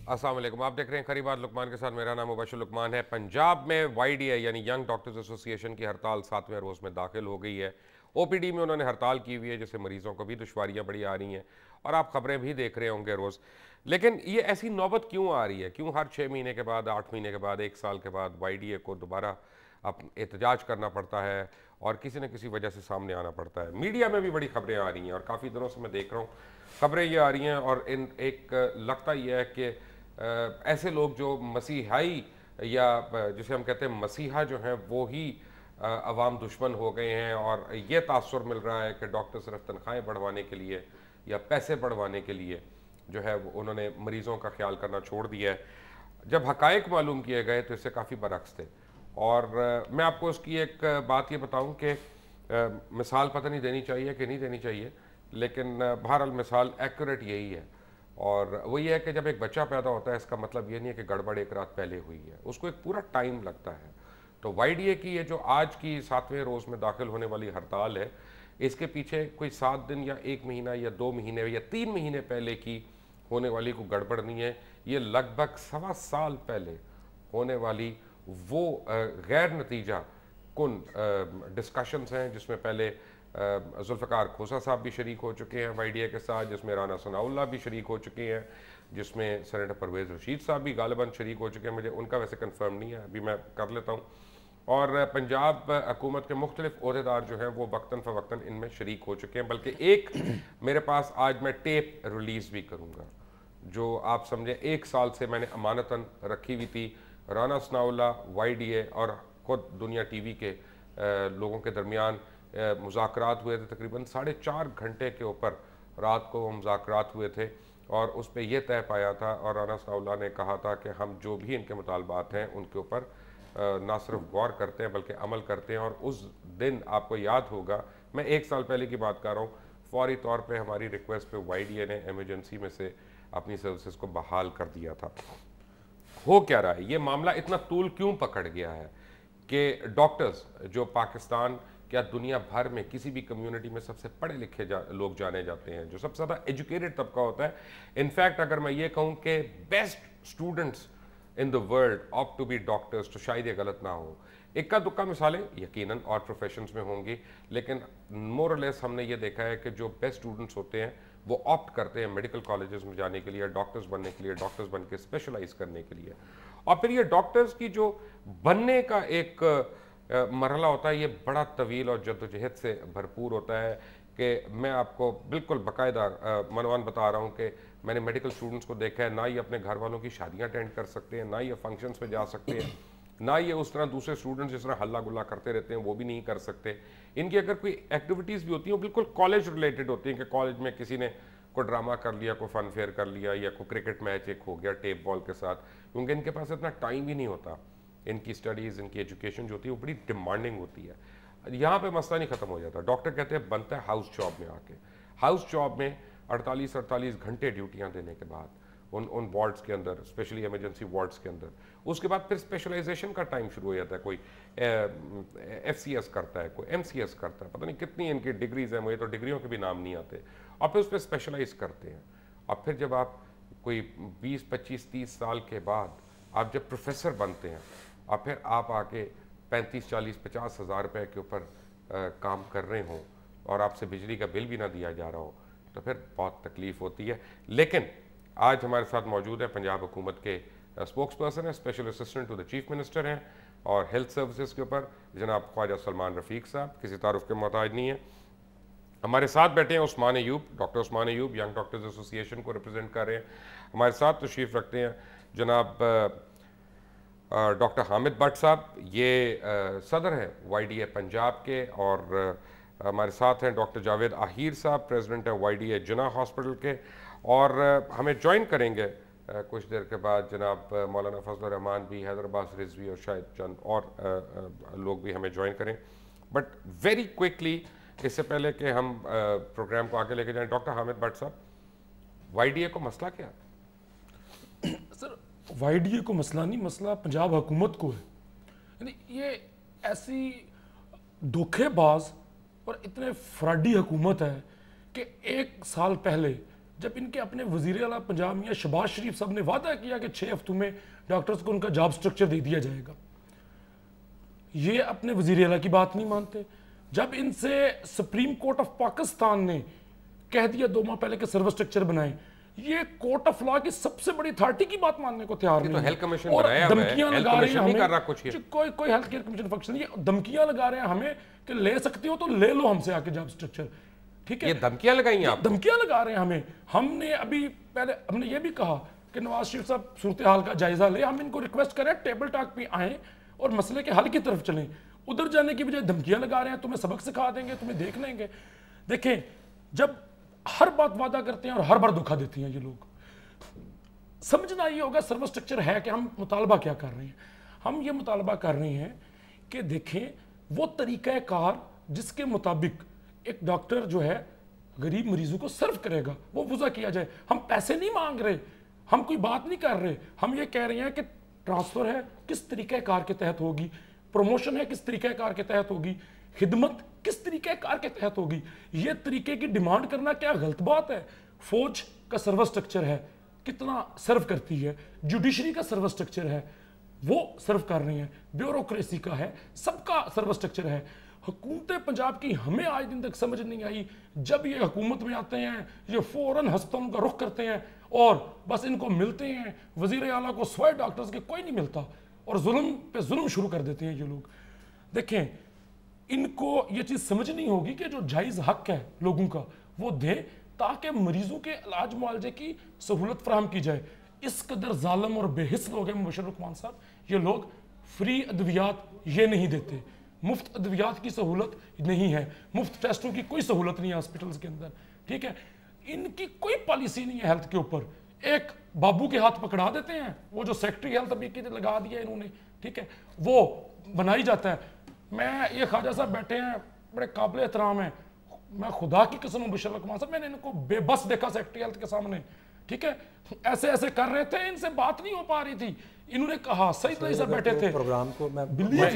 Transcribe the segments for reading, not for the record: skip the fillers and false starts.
अस्सलाम वालेकुम। आप देख रहे हैं खरी बात लुकमान के साथ। मेरा नाम मुबशर लुकमान है। पंजाब में YDA यानी यंग डॉक्टर्स एसोसिएशन की हड़ताल 7वें रोज़ में दाखिल हो गई है। OPD में उन्होंने हड़ताल की हुई है, जिससे मरीज़ों को भी दुश्वारियाँ बड़ी आ रही हैं और आप खबरें भी देख रहे होंगे रोज़। लेकिन ये ऐसी नौबत क्यों आ रही है? क्यों हर 6 महीने के बाद, 8 महीने के बाद, 1 साल के बाद YDA को दोबारा एहतजाज करना पड़ता है और किसी न किसी वजह से सामने आना पड़ता है? मीडिया में भी बड़ी खबरें आ रही हैं और काफ़ी दिनों से मैं देख रहा हूँ खबरें ये आ रही हैं। और इन एक लगता ये है कि ऐसे लोग जो मसीहाई या जिसे हम कहते हैं मसीहा जो हैं वो ही अवाम दुश्मन हो गए हैं। और ये तासुर मिल रहा है कि डॉक्टर सिर्फ तनख्वाहें बढ़वाने के लिए या पैसे बढ़वाने के लिए जो है वो उन्होंने मरीज़ों का ख्याल करना छोड़ दिया है। जब हकायक मालूम किए गए तो इससे काफ़ी बरक्स थे। और मैं आपको उसकी एक बात ये बताऊं कि मिसाल पता नहीं देनी चाहिए कि नहीं देनी चाहिए, लेकिन बहरहाल मिसाल एक्यूरेट यही है। और वो ये है कि जब एक बच्चा पैदा होता है, इसका मतलब ये नहीं है कि गड़बड़ एक रात पहले हुई है, उसको एक पूरा टाइम लगता है। तो YDA की ये जो आज की 7वें रोज़ में दाखिल होने वाली हड़ताल है, इसके पीछे कोई 7 दिन या 1 महीना या 2 महीने या 3 महीने पहले की होने वाली कोई गड़बड़ नहीं है। ये लगभग 1.25 साल पहले होने वाली वो गैर नतीजा कुन डिस्कशंस हैं, जिसमें पहले जुल्फ़िकार खोसा साहब भी शरीक हो चुके हैं YDA के साथ, जिसमें राना सनाउल्लाह भी शरीक हो चुके हैं, जिसमें सेनेटर परवेज़ रशीद साहब भी गालिबन शरीक हो चुके हैं। मुझे उनका वैसे कंफर्म नहीं है, अभी मैं कर लेता हूँ। और पंजाब हुकूमत के मुख्तलिफ ओहदेदार जो हैं वो वक्तन फ़वक्तन इनमें शरीक हो चुके हैं। बल्कि एक मेरे पास आज मैं टेप रिलीज़ भी करूँगा जो आप समझे 1 साल से मैंने अमानतन रखी हुई थी। राना सनाउल्लाह, YDA और ख़ुद दुनिया TV के लोगों के दरमियान मुज़ाकरात हुए थे। तकरीबन 4.5 घंटे के ऊपर रात को वो मुज़ाकरात हुए थे और उस पर यह तय पाया था और राना सनाउल्लाह ने कहा था कि हम जो भी इनके मुतालबात हैं उनके ऊपर ना सिर्फ गौर करते हैं बल्कि अमल करते हैं। और उस दिन आपको याद होगा, मैं 1 साल पहले की बात कर रहा हूँ, फौरी तौर पे हमारी रिक्वेस्ट पे YDA ने एमरजेंसी में से अपनी सर्विसेज को बहाल कर दिया था। हो क्या रहा है? ये मामला इतना तूल क्यों पकड़ गया है कि डॉक्टर्स जो पाकिस्तान क्या दुनिया भर में किसी भी कम्युनिटी में सबसे पढ़े लिखे लोग जाने जाते हैं, जो सबसे ज़्यादा एजुकेटेड तबका होता है, इनफैक्ट अगर मैं ये कहूँ कि best students in the world opt to be doctors, तो शायद ये गलत ना हो। इक्का दुक्का मिसालें यकीनन और प्रोफेशंस में होंगी, लेकिन मोर और लेस हमने ये देखा है कि जो बेस्ट स्टूडेंट्स होते हैं वो ऑप्ट करते हैं मेडिकल कॉलेजेस में जाने के लिए, डॉक्टर्स बनने के लिए, डॉक्टर्स बन के स्पेशलाइज करने के लिए। और फिर ये डॉक्टर्स की जो बनने का एक मरहला होता है, ये बड़ा तवील और जद्दोजहद से भरपूर होता है। कि मैं आपको बिल्कुल बाकायदा मनवान बता रहा हूँ कि मैंने मेडिकल स्टूडेंट्स को देखा है, ना ये अपने घर वालों की शादियाँ अटेंड कर सकते हैं, ना ये फंक्शंस में जा सकते हैं, ना ये उस तरह दूसरे स्टूडेंट्स जिस तरह हल्ला गुल्ला करते रहते हैं वो भी नहीं कर सकते। इनकी अगर कोई एक्टिविटीज़ भी होती हैं वो बिल्कुल कॉलेज रिलेटेड होती हैं कि कॉलेज में किसी ने कोई ड्रामा कर लिया, कोई फन फेयर कर लिया, या कोई क्रिकेट मैच एक हो गया टेप बॉल के साथ, क्योंकि इनके पास इतना टाइम ही नहीं होता। इनकी स्टडीज़, इनकी एजुकेशन जो होती है वो बड़ी डिमांडिंग होती है। यहाँ पे मसला नहीं ख़त्म हो जाता। डॉक्टर कहते हैं बनता है हाउस जॉब में आके, हाउस जॉब में 48-48 घंटे ड्यूटियाँ देने के बाद उन वार्ड्स के अंदर, स्पेशली इमरजेंसी वार्ड्स के अंदर, उसके बाद फिर स्पेशलाइजेशन का टाइम शुरू हो जाता है। कोई FCS करता है, कोई MCS करता है, पता नहीं कितनी इनकी डिग्रीज़ हैं, मुझे तो डिग्रियों के भी नाम नहीं आते। और फिर उस पर स्पेशलाइज करते हैं। और फिर जब आप कोई 20-25-30 साल के बाद आप जब प्रोफेसर बनते हैं और फिर आप आके 35-40-50 हज़ार रुपये के ऊपर काम कर रहे हों और आपसे बिजली का बिल भी ना दिया जा रहा हो, तो फिर बहुत तकलीफ़ होती है। लेकिन आज हमारे साथ मौजूद है पंजाब हुकूमत के स्पोक्स पर्सन है, special assistant to the chief minister हैं और हेल्थ सर्विसेज के ऊपर जनाब ख्वाजा सलमान रफ़ीक साहब, किसी तारुफ के मोहताज नहीं है। हमारे साथ बैठे हैं Usman Ayub, doctor Usman Ayub, young doctors association को रिप्रेजेंट कर रहे हैं। हमारे साथ तशरीफ़ रखते हैं जनाब डॉक्टर हामिद भट्ट साहब, ये सदर हैं YDA पंजाब के। और हमारे साथ हैं डॉक्टर जावेद आहिर साहब, प्रेसिडेंट है YDA जिना हॉस्पिटल के। और हमें ज्वाइन करेंगे कुछ देर के बाद जनाब मौलाना फजल रहमान भी, हैदराबाद रिजवी और शायद चंद और लोग भी हमें ज्वाइन करें। बट वेरी क्विकली, इससे पहले कि हम प्रोग्राम को आगे लेके जाएं, डॉक्टर हामिद भट्ट साहब, YDA को मसला क्या? सर, YDA को मसला नहीं, मसला पंजाब हुकूमत को है। यानी ये ऐसी धोखेबाज और इतने फ्रॉडी हुकूमत है कि 1 साल पहले जब इनके अपने वजीर आला पंजाब मियां शहबाज शरीफ साहब ने वादा किया कि 6 हफ्तों में डॉक्टर्स को उनका जॉब स्ट्रक्चर दे दिया जाएगा, ये अपने वजीर आला की बात नहीं मानते। जब इनसे सुप्रीम कोर्ट ऑफ पाकिस्तान ने कह दिया 2 माह पहले के सर्विस स्ट्रक्चर बनाए, ये कोर्ट ऑफ लॉ की सबसे बड़ी अथॉरिटी की बात मानने को तैयार नहीं तो है। हेल्थ कमीशन और बनाया हुआ है, धमकियां हेल्थ लगा रहे कमीशन हैं नहीं कर रहा हमें, कुछ ये। कोई हेल्थ केयर कमीशन फंक्शन नहीं, ये धमकियां लगा रहे हैं हमें कि ले सकते हो तो ले लो हमसे आके जॉब स्ट्रक्चर, ठीक है। ये धमकियां लगाई हैं आप? धमकियां लगा रहे हैं हमें। हमने अभी पहले हमने ये भी कहा कि नवाज शरीफ साहब सूरत हाल का जायजा ले, हम इनको रिक्वेस्ट करें टेबल टॉक पे आए और मसले के हल की तरफ चलें। उधर जाने की बजाय धमकियां लगा रहे हैं, तुम्हें सबक सिखा देंगे, तुम्हें देख लेंगे। देखें, जब हर बात वादा करते हैं और हर बार धोखा देते हैं ये लोग, समझना ये होगा सर्विस स्ट्रक्चर है कि हम मुतालबा क्या कर रहे हैं। हम ये मुतालबा कर रहे हैं कि देखें वो तरीक़ाकार जिसके मुताबिक एक डॉक्टर जो है गरीब मरीजों को सर्व करेगा वो वज़ा किया जाए। हम पैसे नहीं मांग रहे, हम कोई बात नहीं कर रहे, हम ये कह रहे हैं कि ट्रांसफ़र है किस तरीक़ाकार के तहत होगी, प्रमोशन है किस तरीक़ाकार के तहत होगी, खिदमत किस तरीक़ाकार के तहत होगी। ये तरीके की डिमांड करना क्या गलत बात है? फौज का सर्विस स्ट्रक्चर है, कितना सर्व करती है, जुडिशरी का सर्विस स्ट्रक्चर है, वो सर्व कर रही हैं, ब्यूरोक्रेसी का है, सबका सर्विस स्ट्रक्चर है। हुकूमत पंजाब की हमें आज दिन तक समझ नहीं आई, जब ये हुकूमत में आते हैं ये फौरन अस्पतालों का रुख करते हैं और बस इनको मिलते हैं, वजीर आला को स्वयं डॉक्टर्स के कोई नहीं मिलता और जुल्म पे जुल्म शुरू कर देते हैं ये लोग। देखें, इनको ये चीज़ समझनी होगी कि जो जायज़ हक है लोगों का वो दें ताकि मरीजों के इलाज मुआवजे की सहूलत फराहम की जाए। इस कदर जालम और बेहिस लोग हैं मुबशर रहमान साहब, ये लोग फ्री अद्वियात ये नहीं देते, मुफ्त अद्वियात की सहूलत नहीं है, मुफ्त टेस्टों की कोई सहूलत नहीं है हॉस्पिटल्स के अंदर, ठीक है। इनकी कोई पॉलिसी नहीं है हेल्थ के ऊपर। एक बाबू के हाथ पकड़ा देते हैं, वो जो सेक्रेटरी हेल्थ अभी के लगा दिया इन्होंने, ठीक है, वो बनाई जाता है। मैं ये ख्वाजा साहब बैठे हैं, बड़े काबिल एहतराम हैं, मैं खुदा की कसम मुबशर रहमान साहब, मैंने इनको बेबस देखा सेक्रेटरी हेल्थ के सामने, ठीक है, ऐसे ऐसे कर रहे थे, इनसे बात नहीं हो पा रही थी। इन्होंने कहा सही तरह से बैठे थे प्रोग्राम को मैं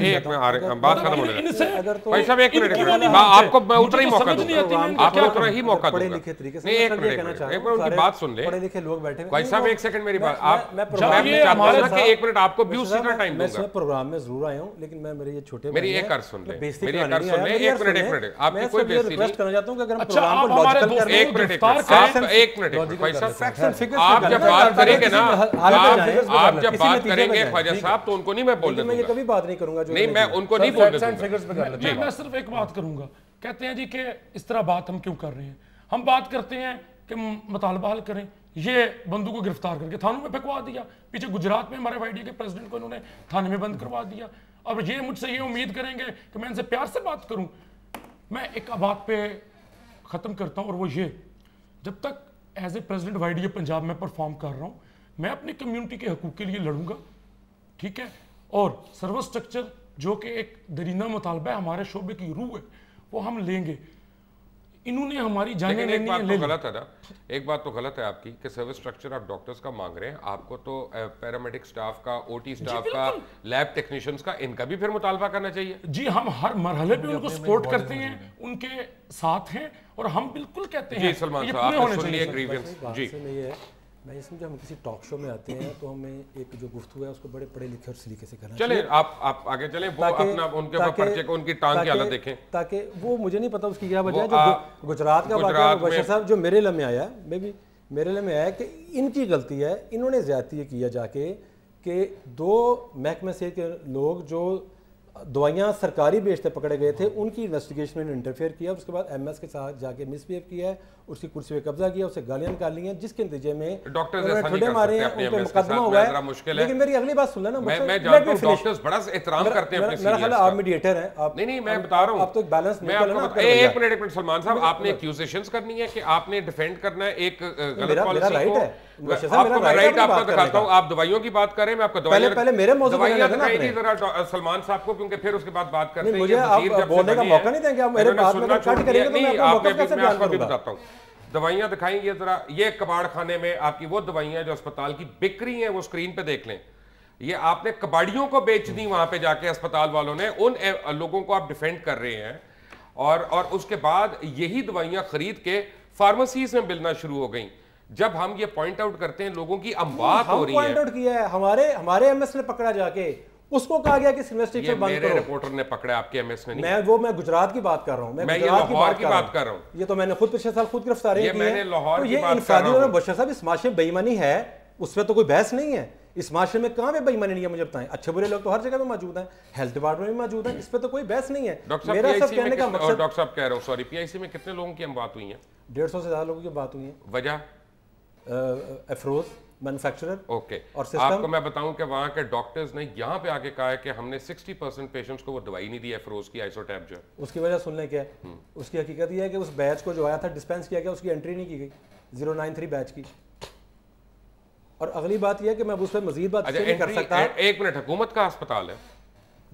एक में बात खत्म होने इनसे भाई साहब एक मिनट आपको मैं उतना ही मौका दूंगा, आपको उतना ही मौका पढ़े दूंगा। लिखे तरीके से नहीं एक मिनट उनकी बात सुन ले पढ़े लिखे लोग बैठे भाई साहब, एक सेकंड मेरी बात आप मैं चाहता हूं कि एक मिनट आपको भी उसी का टाइम मैं दूंगा। प्रोग्राम में जरूर आया हूं, लेकिन मैं मेरे ये छोटे मेरी एक कर सुन ले, मेरी एक कर सुन ले, एक मिनट आपकी कोई बेइज्जती रिक्वेस्ट करना चाहता हूं कि अगर हम अच्छा, प्रोग्राम को आप हमारे लॉजिकल कर एक मिनट आप एक मिनट भाई साहब, आप जब बात करेंगे ना, आप जब बात करेंगे ख्वाजा साहब तो उनको नहीं मैं बोल मैं ये कभी बात नहीं करूंगा जो नहीं, मैं उनको नहीं बोल मैं सिर्फ एक बात करूंगा। कहते हैं जी कि इस तरह बात हम क्यों कर रहे हैं? हम बात करते हैं कि मुतालबा हल करें, ये बंदू को गिरफ्तार करके थानों में फेंकवा दिया। पीछे गुजरात में हमारे वाईडी के प्रेसिडेंट को इन्होंने थाने में बंद करवा दिया। अब ये मुझसे ये उम्मीद करेंगे कि मैं इनसे प्यार से बात करूं। मैं एक बात पे ख़त्म करता हूं और वो ये, जब तक एज ए प्रेसिडेंट वाईडी पंजाब में परफॉर्म कर रहा हूं, मैं अपनी कम्युनिटी के हकूक़ के लिए लड़ूंगा, ठीक है। और सर्विस स्ट्रक्चर जो कि एक दरीना मुतालबा है, हमारे शोबे की रूह है, वो हम लेंगे। इन्होंने हमारी जाने एक बात तो गलत है ना, एक बात तो गलत है आपकी कि सर्विस स्ट्रक्चर आप डॉक्टर्स का मांग रहे हैं, आपको तो पैरामेडिक स्टाफ का, ओटी स्टाफ का, लैब टेक्नीशियंस का, इनका भी फिर मुतालबा करना चाहिए। जी, हम हर मरहले पे उनको सपोर्ट करते हैं, उनके साथ हैं और हम बिल्कुल कहते हैं जी सलमान साहब आपने सुन लिया ग्रीवेंस जी। मैं इसमें जब हम किसी टॉक शो में आते हैं तो हमें एक जो गुफ्तगू है उसको बड़े पढ़े लिखे और सलीके से करना चले आप आगे चलें, वो अपना उनके ऊपर पर्चे को, उनकी टांग की हालत देखें, ताकि वो मुझे नहीं पता उसकी क्या वजह है। जो गुजरात का वाक़या बशीर साहब जो मेरे लम्हे आया, मेरे लम्हे आया कि इनकी गलती है, इन्होंने ज्यादती किया जाके कि 2 महकमे से के लोग जो दवाइयाँ सरकारी बेच पे पकड़े गए थे उनकी इन्वेस्टिगेशन में इंटरफेयर किया, उसके बाद एमएस के साथ जाके मिसबिहेव किया है, उसकी कुर्सी पे कब्जा किया, उससे गालियां निकाली हैं, जिसके नतीजे में डॉक्टर्स ठुड्डे मारे हैं, उन पे मुकदमा हुआ है। लेकिन मेरी अगली बात सुन लेना, मैं जानता हूं डॉक्टर्स बड़ा एहतराम करते हैं अपने मेरा ख्याल है आप मीडिएटर हैं, आप नहीं मैं बता रहा हूं, आप तो एक बैलेंस मैं आपको एक मिनट सलमान साहब, आपने एक्यूजेशंस करनी है कि आपने डिफेंड करना है एक गलत पॉलिसी को। आपको मैं राइट आपका दिखाता हूं, आप दवाइयों की बात करें, मैं आपको पहले मेरे मौजूद दवाइयां दिखाई दी जरा सलमान साहब को, क्योंकि फिर उसके बाद बात करते हैं। मुझे आप बोलने का मौका नहीं देंगे, आप मेरे बात में कट करेंगे तो मैं आपको मौका कैसे बयान करूंगा? बताता हूं, दवाइयां दिखाएंगे जरा, ये कबाड़ खाने में आपकी वो दवाइयां जो अस्पताल की बिक रही हैं वो स्क्रीन पे देख लें, ये आपने कबाड़ियों को बेच दी वहां पे जाके अस्पताल वालों ने, उन लोगों को आप डिफेंड कर रहे हैं और उसके बाद यही दवाइयां खरीद के फार्मेसीज में मिलना शुरू हो गई। जब हम ये पॉइंट आउट करते हैं लोगों की बात हो रही है, पॉइंट आउट किया है, हमारे एमएस ने पकड़ा जाके, उसको कहा गया कि इन्वेस्टिगेशन बंद करो। रिपोर्टर ने पकड़ा, आपके एमएस ने नहीं। मैं गुजरात की बात कर रहा हूं, मैं ये लाहौर की बात कर रहा हूं। ये तो मैंने खुद पिछले साल खुद गिरफ्तारी की है। मैंने लाहौर की बात कर रहा हूं। बशर साहब, इस माशरे में बेईमानी है, उस पर तो कोई बहस नहीं है। इस माशरे में कहां पे बेईमानी नहीं है, मुझे बताएं। अच्छे बुरे लोग तो हर जगह पे मौजूद हैं, हेल्थ डिपार्टमेंट में मौजूद हैं, इस पे तो कोई बहस नहीं है। मेरा सब कहने का मकसद, डॉक्टर साहब कह रहा हूं, सॉरी, पीआईसी में कितने लोगों की हम बात हुई है? 150 से ज्यादा लोगों की बात हुई है। वजह अफरोज मैन्युफैक्चरर। ओके, और आपको मैं बताऊं कि वहां के डॉक्टर्स ने यहां पे आके कहा है कि हमने 60% पेशेंट्स को वो दवाई नहीं दी अफरोज की, आइसोटैप जो है। उसकी वजह सुनने क्या है, उसकी हकीकत यह है कि उस बैच को जो आया था डिस्पेंस किया गया, उसकी एंट्री नहीं की गई 093 बैच की। और अगली बात यह है कि मैं उस पर मजीद बात नहीं कर सकता। एक मिनट, हुकूमत का अस्पताल है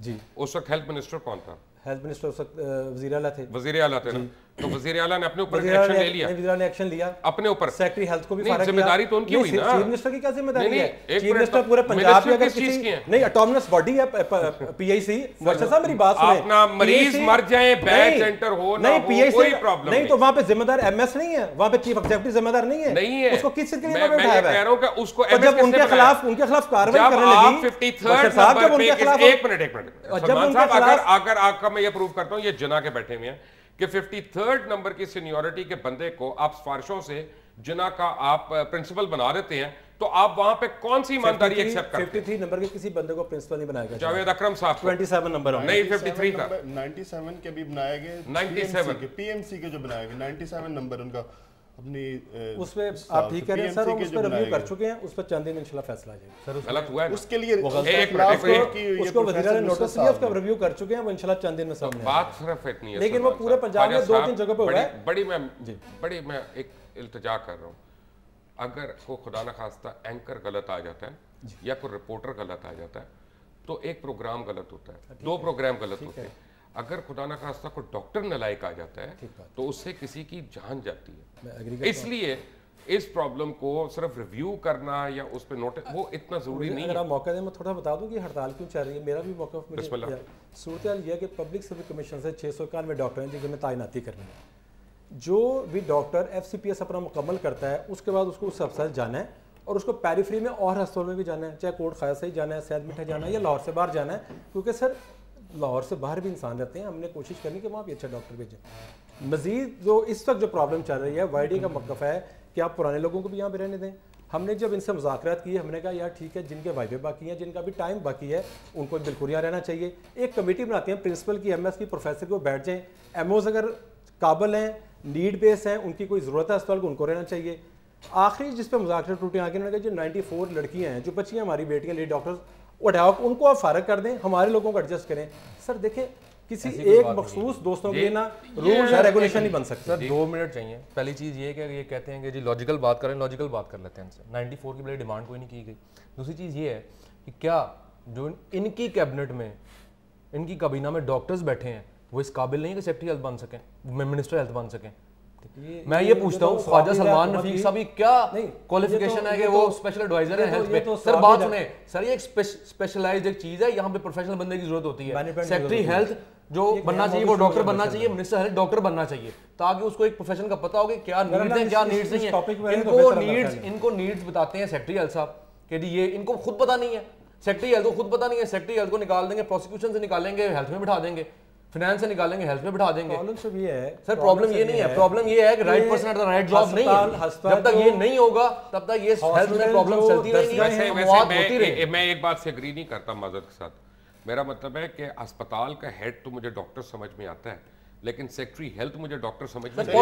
जी, उस वक्त हेल्थ मिनिस्टर कौन था? हेल्थ मिनिस्टर उस वक्त वजीर आला थे। वजीर आला थे ना, तो वजीर आला ने अपने ऊपर एक्शन ले लिया। वजीर आला ने एक्शन लिया अपने ऊपर। सेक्रेटरी हेल्थ को भी फारिग किया। जिम्मेदारी तो उनकी हुई ना। चीफ मिनिस्टर की क्या जिम्मेदारी है? चीफ मिनिस्टर पूरे पंजाब में अगर किसी नहीं ऑटोनमस बॉडी है पीआईसी, वर्षा साहब मेरी बात सुने, अपना मरीज मर जाए, बैच एंटर हो ना हो, कोई प्रॉब्लम नहीं। तो वहां पे जिम्मेदार एमएस नहीं है, वहां पे चीफ एग्जीक्यूटिव जिम्मेदार नहीं है। नहीं है, उसको किस चीज के लिए मैं उठाया कह रहा हूं कि उसको जब उनके खिलाफ कार्रवाई करने लगी 53rd नंबर पे, एक मिनट अगर आपका मैं ये प्रूव करता हूं, ये जना के बैठे हुए हैं कि 53rd नंबर की सीनियरिटी के बंदे को आप सिफारिशों से जना का आप प्रिंसिपल बना देते हैं, तो आप वहां पे कौन सी ईमानदारी एक्सेप्ट करते हैं? 53 नंबर के किसी बंदे को प्रिंसिपल नहीं बनाया गया। जावेद अकरम साहब 27 नंबर नहीं, 53 था, 97 के भी बनाए गए, 97 पीएमसी के जो बनाए गए 97 नंबर उनका अपनी उस पे आप ठीक कह रहे हैं सर, हम उस पर रिव्यू कर चुके हैं, उस पर चंद दिन इंशाल्लाह फैसला आ जाएगा सर। गलत हुआ है उसके लिए उसको वज़ीर ने नोटिस दिया, उसका रिव्यू कर चुके हैं, वो इंशाल्लाह चंद दिन में सामने बात सिर्फ इतनी है, लेकिन वो पूरे पंजाब में 2-3 जगह पे हुआ है। बड़ी मैं एक इल्तिजा कर रहा हूँ, अगर कोई खुदा न खास्ता एंकर गलत आ जाता है या कोई रिपोर्टर गलत आ जाता है तो एक प्रोग्राम गलत होता है, 2 प्रोग्राम गलत होते हैं। अगर खुदा न खास्ता कोई डॉक्टर नालायक आ जाता है तो उससे किसी की जान जाती है। इसलिए इस प्रॉब्लम को सिर्फ रिव्यू करना या उस पर नोटिस वो इतना जरूरी नहीं है। अगर आप मौका दें, मैं थोड़ा बता दूं कि हड़ताल क्यों चल रही है। मेरा भी मौका, सूरत हाल यह है कि पब्लिक सर्विस कमीशन से 691 डॉक्टर हैं जिनमें तैनाती करनी है। जो भी डॉक्टर FCPS अपना मुकम्मल करता है उसके बाद उसको उस अस्पताल जाना है और उसको पेरिफेरी में और अस्पताल में भी जाना है, चाहे कोट खाया से ही जाना है, सैयद मिठा जाना है या लाहौर से बाहर जाना है, क्योंकि सर लाहौर से बाहर भी इंसान रहते हैं। हमने कोशिश करनी कि वहाँ भी अच्छा डॉक्टर भेजें। मजीद जो इस वक्त जो प्रॉब्लम चल रही है, YD का मौक़िफ़ है कि आप पुराने लोगों को भी यहाँ पे रहने दें। हमने जब इनसे मुज़ाकरात किए, हमने कहा यार ठीक है, जिनके वाइबे बाकी हैं, जिनका भी टाइम बाकी है, उनको बिल्कुल यहाँ रहना चाहिए। एक कमेटी बनाते हैं, प्रिंसिपल की, MS की, प्रोफेसर को बैठ जाएँ। MOs अगर काबिल हैं, नीड बेस हैं, उनकी कोई ज़रूरत है अस्पताल को, उनको रहना चाहिए। आखिरी जिस पे मुज़ाकरा टूटे आगे उन्होंने कहा जो 94 लड़कियाँ हैं, जो बच्चियाँ हमारी बेटियाँ, लेडी डॉक्टर्स उठाओ, उनको आप फारग कर दें, हमारे लोगों को एडजस्ट करें। सर देखें, किसी एक मखसूस दोस्तों के लिए ना रूल्स या रेगुलेशन नहीं बन सकते। सर 2 मिनट चाहिए। पहली चीज़ ये है कि ये कहते हैं कि जी लॉजिकल बात करें, लॉजिकल बात कर लेते हैं इनसे। 94 की बड़ी डिमांड कोई नहीं की गई। दूसरी चीज़ ये है कि क्या जो इनकी कैबिनेट में, इनकी काबीना में डॉक्टर्स बैठे हैं वो इस काबिल नहीं है कि सेक्रेटरी हेल्थ बन सकें, मिनिस्टर हेल्थ बन सकें। मैं ये पूछता हूँ, ख्वाजा सलमान रफीक साहब की क्या क्वालिफिकेशन है कि वो स्पेशल एडवाइजर है हेल्थ पे? सर बात सुने सर, ये एक स्पेशलाइज्ड एक चीज है, यहाँ पे प्रोफेशनल बंदे की जरूरत होती है। सेक्रेटरी हेल्थ जो बनना चाहिए वो डॉक्टर बनना चाहिए, मिनिस्टर हेल्थ डॉक्टर बनना चाहिए, ताकि उसको एक प्रोफेशन का पता हो कि क्या नीड्स हैं, क्या नीड्स नहीं है। इनको नीड्स बताते हैं सेक्रेटरी हेल्थ साहब कि जी ये इनको खुद पता नहीं है, सेक्रेटरी हेल्थ को खुद पता नहीं है। सेक्रेटरी हेल्थ को निकाल देंगे, प्रोसिक्यूशन से निकालेंगे, हेल्थ में बिठा देंगे, फाइनेंस से निकालेंगे, हेल्थ में बिठा देंगे। प्रॉब्लम सब ये है सर, प्रॉब्लम ये नहीं है, प्रॉब्लम ये है कि right person at the right job नहीं है। जब तक ये नहीं होगा तब तक ये हेल्थ में प्रॉब्लम चलती रहेंगी। मैं एक बात से एग्री नहीं करता माजरत के साथ। मेरा मतलब है कि अस्पताल का हेड तो मुझे डॉक्टर समझ में आता है, लेकिन सेक्रेटरी हेल्थ मुझे डॉक्टर समझ में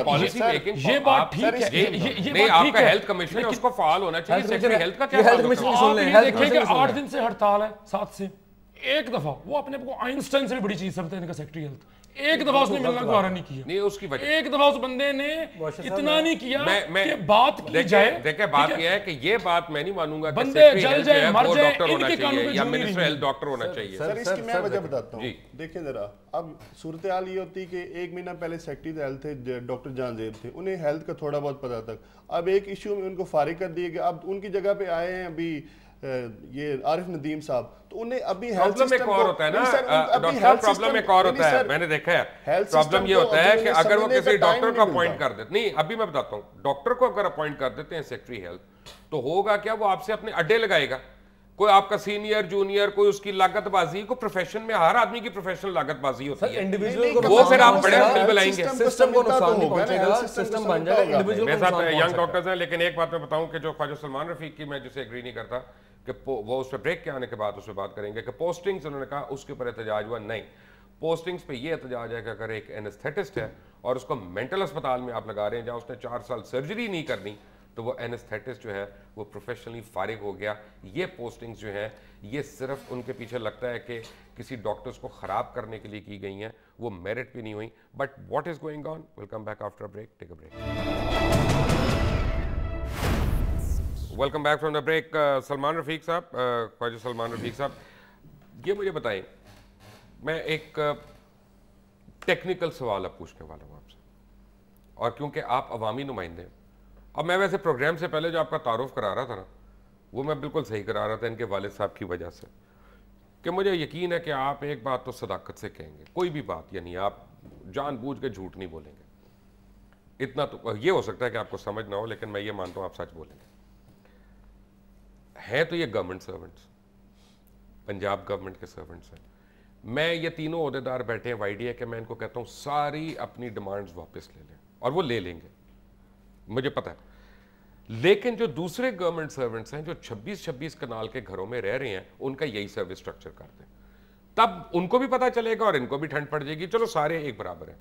पॉलिसी मेकिंग ये बात ठीक है। नहीं, आपका हेल्थ कमिश्नर है, उसको फाल होना चाहिए। सेक्रेटरी हेल्थ का क्या हेल्थ कमिश्नर सुन लें, देखिए 8 दिन से हड़ताल है, 7 से एक दफा वो अपने को आइंस्टाइन से भी बड़ी चीज समझते हैं, इनका सेक्रेटरी हेल्थ एक दफा उसने मिलना गवारा नहीं किया। नहीं, उसकी वजह एक दफा उस बंदे ने इतना नहीं किया कि बात की जाए। देखिए बात यह है कि ये बात मैं नहीं मानूंगा कि बंदे जल जाए, मर जाए, होना चाहिए या मिनिस्टर हेल्थ डॉक्टर होना चाहिए। सर इसकी मैं वजह बताता हूँ। देखिए जरा, अब सूरत हाल ये होती कि 1 महीना पहले सेक्रेटरी हेल्थ थे डॉक्टर जान थे, उन्हें हेल्थ का थोड़ा बहुत पता था। अब एक इशू में उनको फारिग कर दिए गया, अब उनकी जगह पे आए हैं अभी ये आरिफ नदीम साहब, तो उन्हें अभी प्रॉब्लम एक और होता है ना डॉक्टर साहब, प्रॉब्लम एक और होता है, मैंने देखा है प्रॉब्लम ये होता है कि अगर वो किसी डॉक्टर को अपॉइंट कर देते, नहीं अभी मैं बताता हूँ, डॉक्टर को अगर अपॉइंट कर देते हैं सेक्रेटरी हेल्थ, तो होगा क्या, वो आपसे अपने अड्डे लगाएगा, कोई आपका सीनियर जूनियर, कोई उसकी लागतबाजी, को प्रोफेशन में हर आदमी की प्रोफेशनल लागतबाजी होती है, इंडिविजुअल को वो फिर आप बड़े बिल बुलाएंगे, सिस्टम को नुकसान नहीं पहुंचेगा, सिस्टम बन जाएगा, इंडिविजुअल मेरे साथ यंग डॉक्टर्स हैं, लेकिन एक बात मैं बताऊं कि जो ख्वाजा सलमान रफीक की मैं जिसे एग्री नहीं करता कि वो उस पर ब्रेक के आने के बाद उस पर बात करेंगे कि पोस्टिंग्स, उन्होंने कहा उसके ऊपर एहतजाज हुआ, नहीं पोस्टिंग्स पे ये एहतजाज है कि अगर एक एनेस्थेटिस्ट है और उसको मेंटल अस्पताल में आप लगा रहे हैं जहाँ उसने 4 साल सर्जरी नहीं करनी, तो वो एनेस्थेटिस्ट जो है वो प्रोफेशनली फारिग हो गया। ये पोस्टिंग्स जो है ये सिर्फ उनके पीछे लगता है कि किसी डॉक्टर्स को ख़राब करने के लिए की गई हैं, वो मेरिट भी नहीं हुई। But what is going on, will come back after a break, take a break. Welcome back from the break. Salman Rafiq साहब, ख्वाजा सलमान रफीक साहब, ये मुझे बताएं, मैं एक टेक्निकल सवाल अब पूछने वाला हूँ आपसे, और क्योंकि आप अवामी नुमाइंदे हैं, अब मैं वैसे प्रोग्राम से पहले जो आपका तारुफ करा रहा था ना, वो मैं बिल्कुल सही करा रहा था इनके वालिद साहब की वजह से, कि मुझे यकीन है कि आप एक बात तो सदाकत से कहेंगे, कोई भी बात, यानी आप जानबूझ के झूठ नहीं बोलेंगे। इतना तो ये हो सकता है कि आपको समझ ना हो, लेकिन मैं ये मानता हूँ आप सच बोलेंगे। हैं तो ये गवर्नमेंट सर्वेंट्स, पंजाब गवर्नमेंट के सर्वेंट्स हैं। मैं ये तीनों ओहदेदार बैठे हैं वाईडीए के, मैं इनको कहता हूँ सारी अपनी डिमांड्स वापस ले लें, और वो ले लेंगे, मुझे पता है। लेकिन जो दूसरे गवर्नमेंट सर्वेंट्स हैं जो 26-26 कनाल के घरों में रह रहे हैं, उनका यही सर्विस स्ट्रक्चर कर दें, तब उनको भी पता चलेगा और इनको भी ठंड पड़ जाएगी, चलो सारे एक बराबर हैं।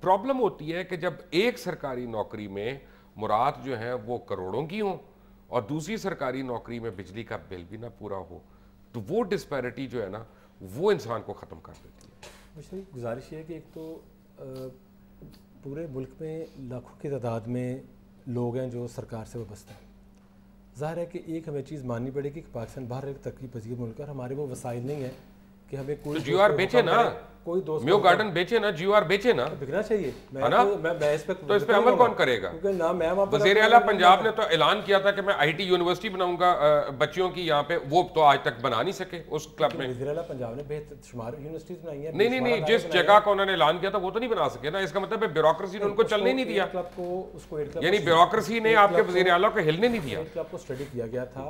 प्रॉब्लम होती है कि जब एक सरकारी नौकरी में मुराद जो है वो करोड़ों की हो और दूसरी सरकारी नौकरी में बिजली का बिल भी ना पूरा हो, तो वो डिस्पैरिटी जो है ना वो इंसान को ख़त्म कर देती है। मुझे गुजारिश है कि एक तो पूरे मुल्क में लाखों की तादाद में लोग हैं जो सरकार से वाबस्ता हैं। ज़ाहिर है कि एक हमें चीज़ माननी पड़ेगी कि पाकिस्तान बाहर एक तरक्की पजीर मुल्क है, हमारे वो वसाइल नहीं है कि हमें कोई तो जीओआर बेचे ना, कोई दोस्त म्यो गार्डन बेचे ना, जीओआर बेचे ना, बिकना चाहिए। मैं इस पे अमल कौन करेगा? क्योंकि ना मैं वज़ीर आला पंजाब ने तो ऐलान किया था कि मैं आईटी यूनिवर्सिटी बनाऊंगा बच्चियों की यहाँ पे, वो तो आज तक बना नहीं सके उस क्लब में। वज़ीर आला पंजाब ने बेशुमार यूनिवर्सिटीज बनाई है। नहीं, जिस जगह का उन्होंने ऐलान किया था वो तो नहीं बना सके ना, इसका मतलब ब्यूरोक्रेसी ने उनको चलने नहीं दिया, यानी ब्यूरोक्रेसी ने आपके वज़ीर आला को हिलने नहीं दिया। क्लब को स्टडी किया गया था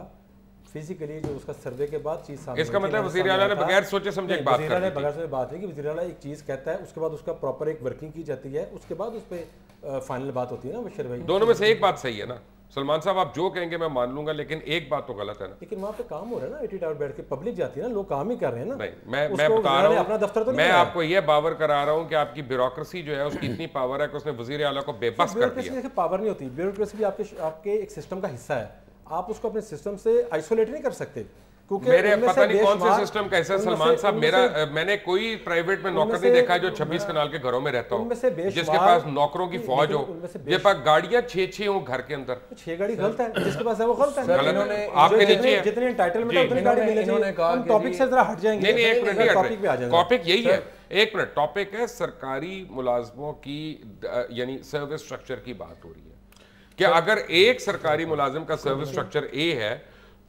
फिजिकली, जो उसका सर्वे के बाद चीज सामने, इसका मतलब वज़ीर आला ने बगैर सोचे समझे एक बात कर दी। बगैर सोचे बात नहीं कि वज़ीर आला एक चीज कहता है, उसके बाद उसका प्रॉपर एक वर्किंग की जाती है, उसके बाद उस पर फाइनल बात होती है ना बशर भाई। दोनों में से एक बात सही है ना सलमान साहब, आप जो कहेंगे मैं मान लूंगा, लेकिन एक बात तो गलत है ना। लेकिन वहाँ पे काम हो रहा है ना, 80 टावर बैठ के पब्लिक जाती है ना, लोग काम ही कर रहे हैं ना। नहीं, मैं बता रहा हूँ, अपना दफ्तर तो मैं आपको ये बावर करा रहा हूँ कि आपकी ब्यूरोक्रेसी जो है उसकी इतनी पावर है कि उसने वज़ीर आला को बेबस कर दिया। पावर नहीं होती, ब्यूरोक्रेसी भी आपके एक सिस्टम का हिस्सा है, आप उसको अपने सिस्टम से आइसोलेट नहीं कर सकते। मेरे पता नहीं कौन से सिस्टम का ऐसा सलमान साहब, मैंने कोई प्राइवेट में नौकर नहीं देखा जो 26 कनाल के घरों में रहता हो, जिसके पास नौकरों की फौज हो, जिसके पास गाड़ियां 6 हो घर के अंदर। 6 गाड़ी गलत है, जिसके पास है वो गलत है। आपके नीचे जितने एंटाइटलमेंट है उतनी गाड़ी मिलनी चाहिए। टॉपिक से जरा हट जाएंगे। नहीं, एक मिनट, टॉपिक पे आ जाएंगे। टॉपिक यही है, एक मिनट, टॉपिक है सरकारी मुलाजमों की यानी सर्विस स्ट्रक्चर की बात हो रही है कि अगर एक सरकारी मुलाजिम का सर्विस स्ट्रक्चर ए है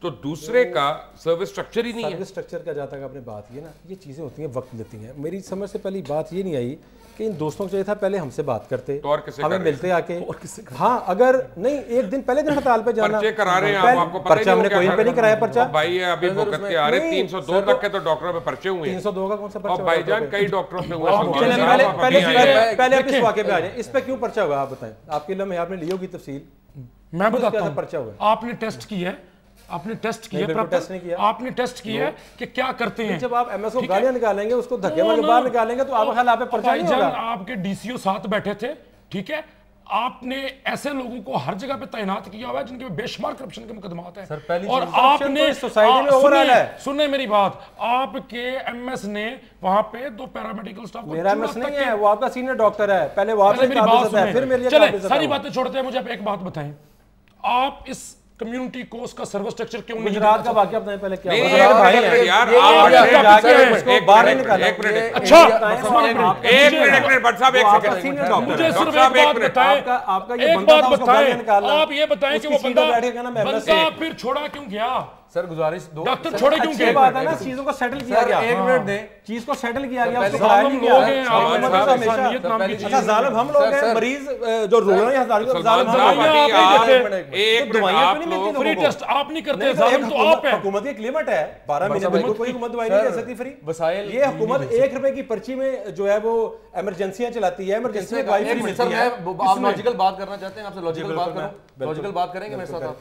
तो दूसरे का सर्विस स्ट्रक्चर ही नहीं है। सर्विस स्ट्रक्चर का जहाँ तक आपने बात की ना, ये चीज़ें होती हैं, वक्त लेती हैं। मेरी समझ से पहली बात ये नहीं आई कि इन दोस्तों को चाहिए था पहले हमसे बात करते, तो और किसे हमें मिलते आके, हाँ अगर नहीं एक दिन पहले दिन हड़ताल पे जाना, पर्चे करा रहे हैं आपको पता पर्चा हमने कोई पे नहीं कराया पर्चा भाई, अभी भुगत के आ रहे 302 तक के तो डॉक्टरों पे पर्चे हुए हैं। 302 का कौन सा पर्चा? और भाईजान कई डॉक्टरों पे हुआ। पहले आप इस वाक़े पे आ जाए, इस पे क्यों पर्चा होगा आप बताएं, आपके लम्हे आपने ली होगी तफसील। मैं बताता हूं, पर्चा हुआ, आपने टेस्ट किया है, आपने टेस्ट किया, टेस्ट नहीं किया, आपने टेस्ट किया कि क्या करते हैं। जब आप एमएसओ गालियां निकालेंगे, उसको धक्के मार के बाहर निकालेंगे, तो आपका ख्याल आप पे पर्चा नहीं होगा। आपके डीसीओ साथ बैठे थे, ठीक है, आपने ऐसे लोगों को हर जगह पे तैनात किया हुआ है जिनके बेशुमार करप्शन के मुकदमात हैं, और आपने सोसाइटी में ओवरऑल है। सुने मेरी बात, आपके एमएस ने वहां पे 2 पैरामेडिकल स्टाफ, मेरा एमएस नहीं है, वो आपका सीनियर डॉक्टर है, पहले वो आपसे काबिज़ है, फिर मेरे लिए चले सारी बातें छोड़ते हैं, मुझे आप एक बात बताएं, आप इस कम्युनिटी को उसका सर्विस स्ट्रक्चर क्यों नहीं? गुजरात का वाकया बताएं पहले क्या यार एक बाहर नहीं निकाला। अच्छा एक मिनट बट साहब, एक सेकंड, मुझे सिर्फ एक बात बताएं, आपका एक बात बताएं, आप ये बताएं कि वो बंदा फिर छोड़ा क्यों गया? सर गुजारिश दो डॉक्टर छोड़े क्यों अच्छी बात है ना, चीजों को सेटल किया गया, एक मिनट दें, चीज को सेटल किया गया, उसको जालिम खिलाया नहीं गया। लोग हैं, आप इंसानियत नाम की चीज अच्छा जालिम हम लोग हैं, मरीज जो रो रहे हैं हजारों जालिम हम लोग एक दवाइयां तो नहीं मिलती फ्री लोगों को। टेस्ट आप नहीं करते, नहीं, जालिम तो आप है। हुकूमत की एक लिमिट है, 12 महीने में कोई हुकूमत दवाई नहीं दे सकती फ्री। वसाइल ये हुकूमत 1 रुपए की पर्ची में जो है वो इमरजेंसियां चलाती है, इमरजेंसी में दवाई फ्री मिलती है। आप लॉजिकल बात करना चाहते हैं, आपसे लॉजिकल बात करो, लॉजिकल बात करेंगे मेरे साथ आप।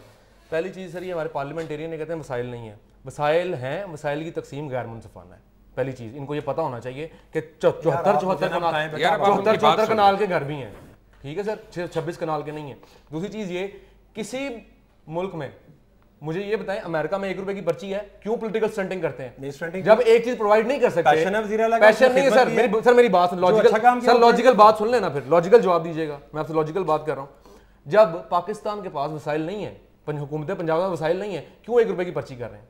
पहली चीज सर, ये हमारे पार्लियामेंटेरियन ने कहते हैं वसाइल नहीं है, वसाइल हैं, वसाइल की तकसीम गैर मुनसिफाना है। पहली चीज इनको ये पता होना चाहिए कि 74 कनाल के घर भी हैं, ठीक है सर, 26 कनाल के नहीं है। दूसरी चीज ये, किसी मुल्क में मुझे ये बताएं, अमेरिका में 1 रुपए की पर्ची है, क्यों पॉलिटिकल स्टंटिंग करते हैं? जब एक चीज प्रोवाइड नहीं कर सकते, पैशन नहीं है सर, मेरी बात लॉजिकल बात सुन लेना, फिर लॉजिकल जवाब दीजिएगा, मैं आपसे लॉजिकल बात कर रहा हूं। जब पाकिस्तान के पास वसाइल नहीं है, हुकूमत पंजाब में वसाइल नहीं है, क्यों 1 रुपए की पर्ची कर रहे हैं?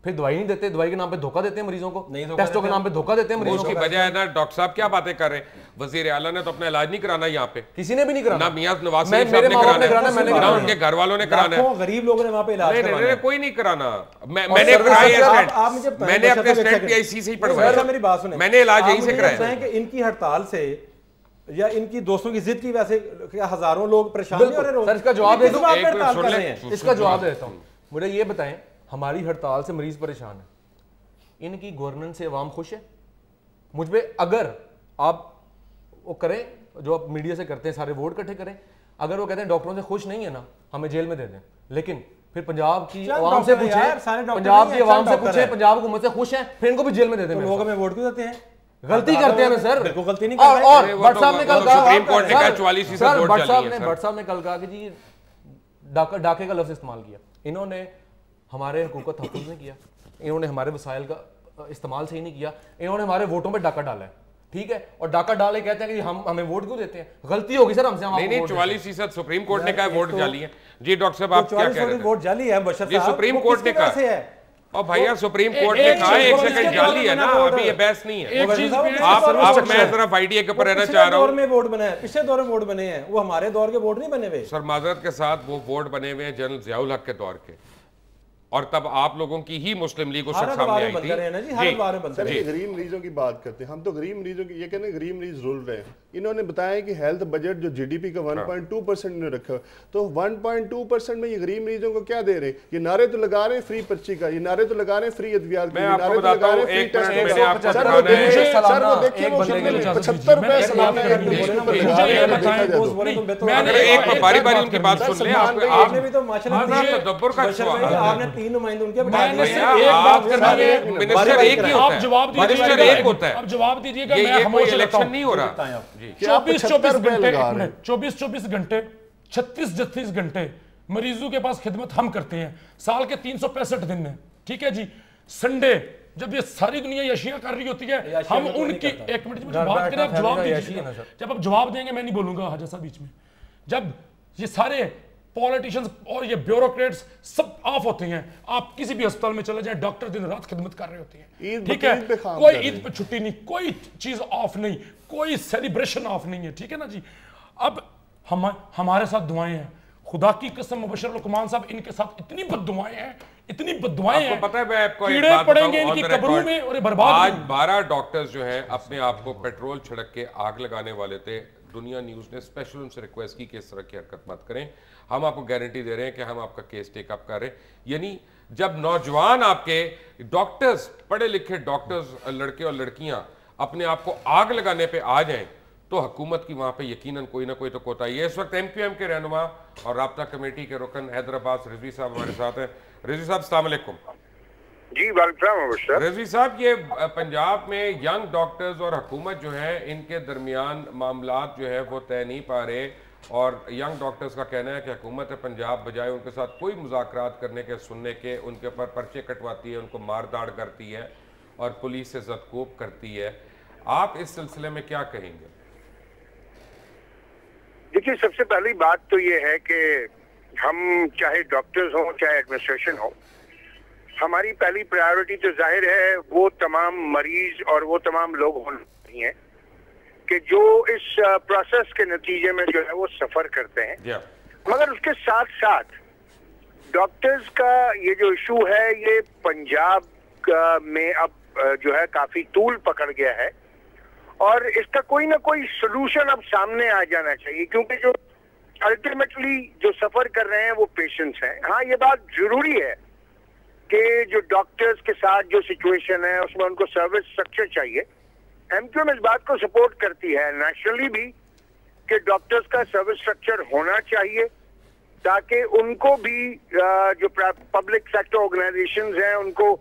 फिर दवाई नहीं देते, दवाई के नाम पे धोखा देते हैं मरीजों को, टेस्टों के नाम पे धोखा देते हैं मरीजों को। उसकी वजह है ना, डॉक्टर साहब क्या बातें कर रहे हैं, वजीर आला ने तो अपना इलाज नहीं कराना यहाँ पे, किसी ने भी नहीं कराना, ना मियां नवाज शरीफ साहब ने कराना, ना उनके घर वालों ने कराना है, गरीब लोगों ने वहां पे इलाज करवाना है। कोई नहीं कराना। मैंने मैंने अपने स्टेट पीआईसी से ही पढ़वाया, मेरी बात सुने, मैंने इलाज यहीं से कराया। इनकी हड़ताल से या इनकी दोस्तों की जिद की वजह से क्या हजारों लोग परेशान नहीं हो रहे? सर इसका जवाब दे दूं, इसका जवाब देता हूं। मुझे ये बताएं, हमारी हड़ताल से मरीज परेशान है, इनकी गवर्नेंस से अवाम खुश है? मुझ पे अगर आप वो करें जो आप मीडिया से करते हैं, सारे वोट इकट्ठे करें, अगर वो कहते हैं डॉक्टरों से खुश नहीं है ना, हमें जेल में दे दें, लेकिन फिर पंजाब की आवाम से पूछे, पंजाब की आवाम से पूछे, पंजाब हुकूमत से खुश है, फिर इनको भी जेल में दे दें। लोग हमें वोट क्यों देते हैं? गलती करते हैं ना सर, बिल्कुल गलती नहीं कर रहे। और भट्ट साहब ने कल कहा, सुप्रीम कोर्ट ने कहा 44% वोट जाली है। भट्ट साहब ने कल कहा कि जी डाके का लफ्ज इस्तेमाल किया, इन्होंने हमारे हुकूक का तहफ़्फ़ुज़ नहीं किया, इन्होंने हमारे वसाइल का इस्तेमाल सही नहीं किया, इन्होंने हमारे वोटों पे डाका डाला है, ठीक है, और डाका डाले कहते हैं कि हमें वोट क्यों देते हैं? गलती होगी सर हमसे। नहीं 44% सुप्रीम कोर्ट ने कहा वोट जाली है। जी डॉक्टर साहब आप क्या कह रहे हैं? वोट जाली है बशर साहब, सुप्रीम कोर्ट ने कहा, और भैया सुप्रीम कोर्ट ने कहा 1 सेकंड जाली है ना, अभी ये बहस नहीं है। आप मैं जरा आइडिया के ऊपर रहना चाह रहा हूँ। में वोट बना है, पिछले दौर में वोट बने हैं, वो हमारे दौर के वोट नहीं बने हुए सर। माजरत के साथ वो वोट बने हुए हैं जनरल ज़ियाउल हक के दौर के, और तब आप लोगों की ही मुस्लिम लीग उस वक्त सामने आई थी। सर ये गरीब मरीजों की बात करते हैं हम, तो गरीब मरीजों की ये कहते हैं गरीब मरीज रुल रहे हैं। इन्होंने बताया कि हेल्थ बजट जो जीडीपी का 1.2% ने रखा, तो 1.2% में ये गरीब मरीजों को क्या दे रहे हैं? ये नारे तो लगा रहे हैं फ्री पर्ची का, ये नारे तो लगा रहे हैं फ्री अद्वियात का, नारे तो लगा रहे हैं फ्री टेस्ट का। सर वो देखिए, सर वो देखिए, वो 75 रुपए सालाना एक बारी बारी उनकी बात सुन ले। आपने भी तो माशाल्लाह तदब्बुर का आपने 3 नुमाइंदे उनके मिनिस्टर एक ही होता है, जवाब मिनिस्टर एक होता है। अब जवाब दीजिएगा, ये कोई इलेक्शन नहीं हो रहा। 24-24 घंटे 36 घंटे मरीजों के पास खिदमत हम करते हैं, साल के 365 दिन है, ठीक है जी। संडे जब ये सारी दुनिया यशिया कर रही होती है, हम उनकी एक मिनट बात करें, आप जवाब दीजिए। जब आप जवाब देंगे मैं नहीं बोलूंगा हाजा साहब बीच में। जब ये सारे पॉलिटिशियंस और ये ब्यूरोक्रेट्स सब ऑफ होते हैं, आप किसी भी अस्पताल में चले जाएं, डॉक्टर दिन रात खिदमत कर रहे होते हैं, ठीक है, कोई ईद पे छुट्टी नहीं, कोई चीज ऑफ नहीं, कोई सेलिब्रेशन ऑफ नहीं है, ठीक है ना जी। अब हमारे साथ दुआएं हैं, खुदा की कसम मुबशर लुकमान साहब, इनके साथ इतनी बददुआएं हैं, इतनी बददुआएं हैं, पता है मैं आपको कीड़े पड़ेंगे इनकी कब्रों में और बर्बाद। आज 12 डॉक्टर्स जो हैं अपने आप को पेट्रोल छिड़क के आग लगाने वाले थे। दुनिया न्यूज़ ने स्पेशल उनसे रिक्वेस्ट की कि इस तरह की हरकत मत करें, हम आपको गारंटी दे रहे हैं कि हम आपका केस टेकअप कर रहे हैं। यानी जब नौजवान आपके डॉक्टर्स, पढ़े लिखे डॉक्टर्स, लड़के और लड़कियां अपने आप को आग लगाने पे आ जाएं, तो हुकूमत की वहां पे यकीनन कोई ना कोई तो कोताही है। इस वक्त MQM के रहनुमा और राब्ता कमेटी के रुकन हैदराबाद रिजवी साहब हमारे साथ हैं। रिजवी साहब अस्सलाम वालेकुम। जी वालेकुम। रिजवी साहब, ये पंजाब में यंग डॉक्टर्स और हुकूमत जो है इनके दरमियान मामलात जो है वो तय नहीं पा रहे, और यंग डॉक्टर्स का कहना है कि हुकूमत पंजाब बजाय उनके साथ कोई मुज़ाकरात करने के, सुनने के, उनके ऊपर पर्चे कटवाती है, उनको मार दाड़ करती है और पुलिस से ज़दकोब करती है। आप इस सिलसिले में क्या कहेंगे? देखिए, सबसे पहली बात तो ये है कि हम चाहे डॉक्टर्स हों चाहे एडमिनिस्ट्रेशन हो, हमारी पहली प्रायोरिटी तो जाहिर है वो तमाम मरीज और वो तमाम लोग होने चाहिए कि जो इस प्रोसेस के नतीजे में जो है वो सफर करते हैं। मगर उसके साथ साथ डॉक्टर्स का ये जो इशू है ये पंजाब में अब जो है काफी तूल पकड़ गया है और इसका कोई ना कोई सोल्यूशन अब सामने आ जाना चाहिए, क्योंकि जो अल्टीमेटली जो सफर कर रहे हैं वो पेशेंट्स हैं। हाँ, ये बात जरूरी है कि जो डॉक्टर्स के साथ जो सिचुएशन है उसमें उनको सर्विस स्ट्रक्चर चाहिए। एमक्यूएम इस बात को सपोर्ट करती है नेशनली भी कि डॉक्टर्स का सर्विस स्ट्रक्चर होना चाहिए ताकि उनको भी जो पब्लिक सेक्टर ऑर्गेनाइजेशंस हैं उनको